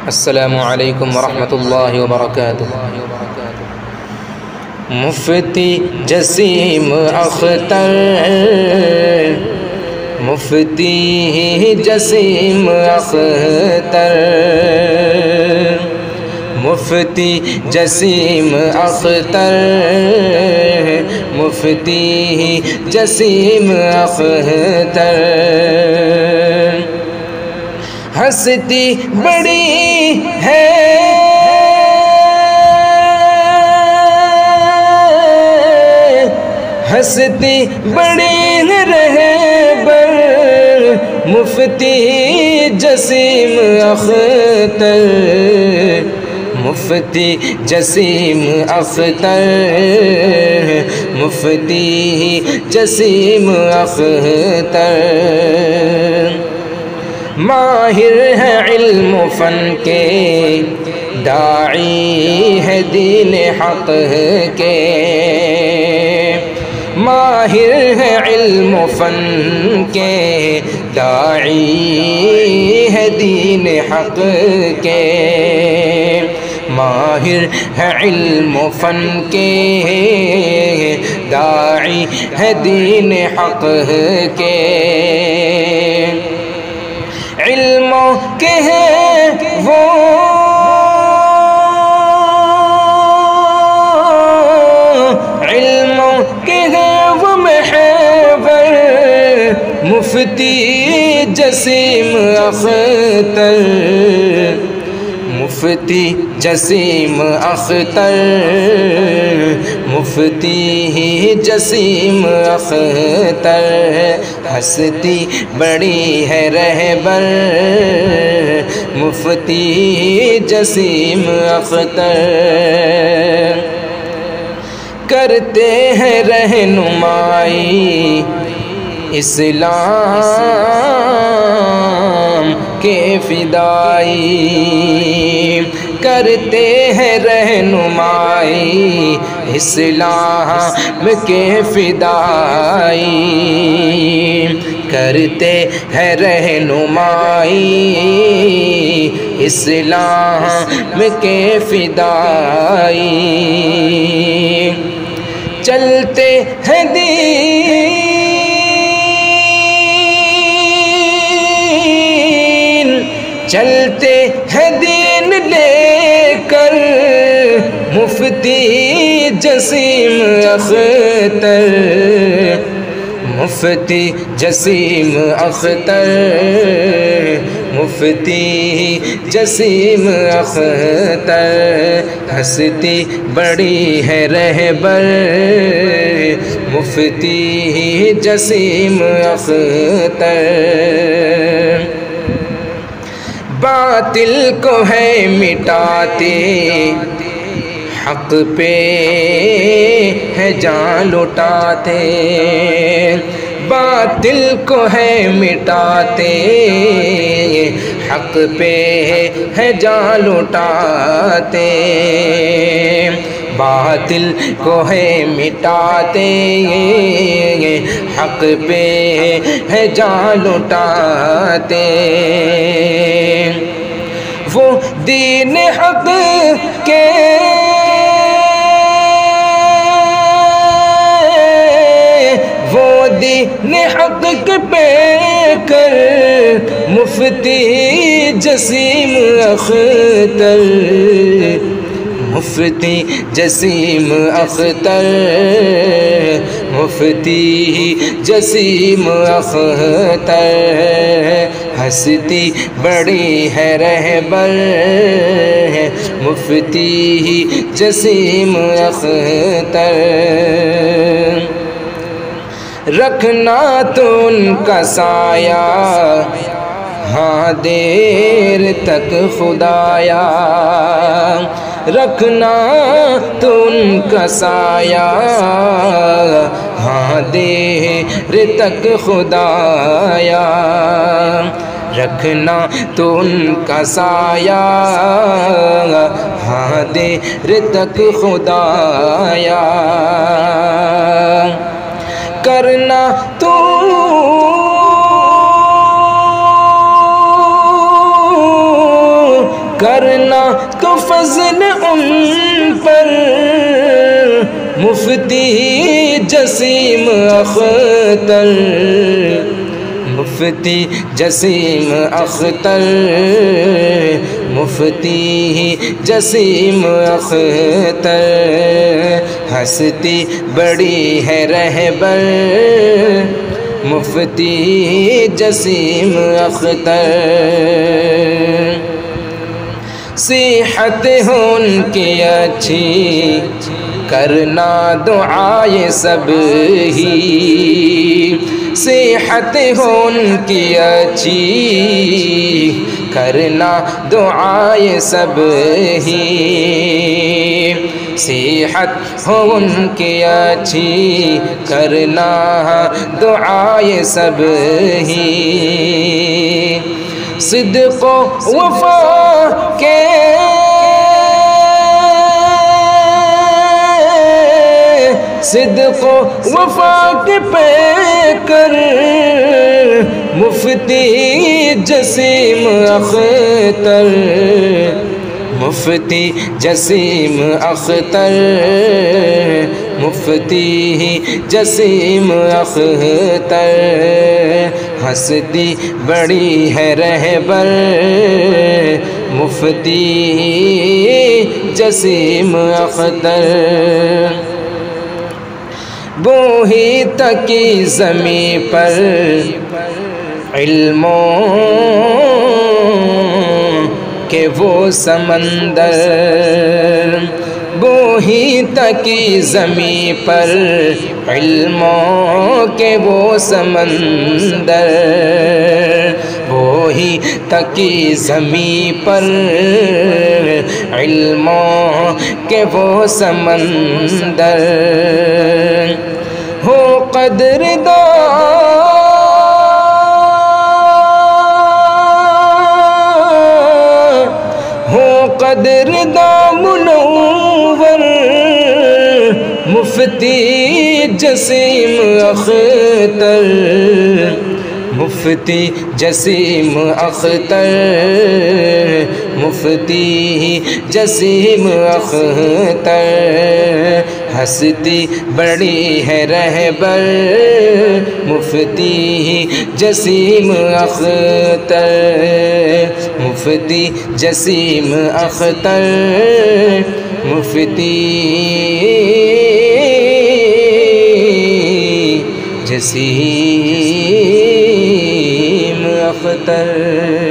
السلام علیکم ورحمۃ اللہ وبرکاتہ۔ مفتی جسیم اختر، مفتی جسیم اختر، مفتی جسیم اختر، مفتی جسیم اختر، ہستی بڑی ہے ہستی بڑی رہبر، مفتی جسیم اختر، مفتی جسیم اختر، مفتی جسیم اختر، ماہر ہے علم و فن کے، داعی ہے دین حق کے، ماہر ہے علم و فن کے، داعی ہے دین حق کے، ماہر ہے علم و فن کے، داعی ہے دین حق کے، علموں کے ہیں وہ علموں کے ہیں وہ محور، مفتی جسیم اختر، مفتی جسیم اختر، مفتی جسیم اختر، ہستی بڑی ہے رہبر، مفتی جسیم اختر، کرتے ہیں رہنمائی اسلام کے فدائی، کرتے ہیں رہنمائی اسلام کے فدائی، کرتے ہیں رہنمائی اسلام کے فدائی، چلتے ہیں چلتے ہیں دین لے کر، مفتی جسیم اختر، مفتی جسیم اختر، مفتی جسیم اختر، ہستی بڑی ہے رہبر، مفتی جسیم اختر، باطل کو ہے مٹاتے، حق پہ ہے جان لٹاتے، باطل کو ہے مٹاتے، حق پہ ہے جان لٹاتے، باطل کو ہے مٹاتے، حق پہ ہے جان لٹاتے، وہ دین حق کے وہ دین حق کے پہ کر، مفتی جسیم اختر، مفتی جسیم اختر، مفتی جسیم اختر، ہستی بڑی ہے رہبر، مفتی جسیم اختر، رکھنا تو ان کا سایہ ہاں دیر تک خدایا، رکھنا تو ان کا سایہ ہاں دیر تک خدایا، رکھنا تو ان کا سایہ ہاں دیر تک خدایا، کرنا تو کرنا تو فضل ان پر مفتی جسیم اختر، مفتی جسیم اختر، مفتی جسیم اختر، ہستی بڑی ہے رہبر مفتی جسیم اختر، صحت ہو ان کی اچھی کرنا دعائے سب ہی، صحت ہو ان کی اچھی کرنا دعائے سب ہی، صحت ہو ان کی اچھی کرنا دعائے سب ہی، صدق و وفا کے صدق و وفا کے پیکر مفتی جسیم اختر، مفتی جسیم اختر، مفتی جسیم اختر، ہستی بڑی ہے رہبر مفتی جسیم اختر، بوہی تکی زمین پر علموں کہ وہ سمندر، بوہی تکی زمین پر علموں کہ وہ سمندر، وہی تکی زمین پر علموں کہ وہ سمندر، ہو قدرداں منور مفتی جسیم اختر، مفتی جسیم اختر، مفتی جسیم اختر، ہستی بڑی ہے رہبر مفتی جسیم اختر، مفتی جسیم اختر، مفتی جسیم اختر۔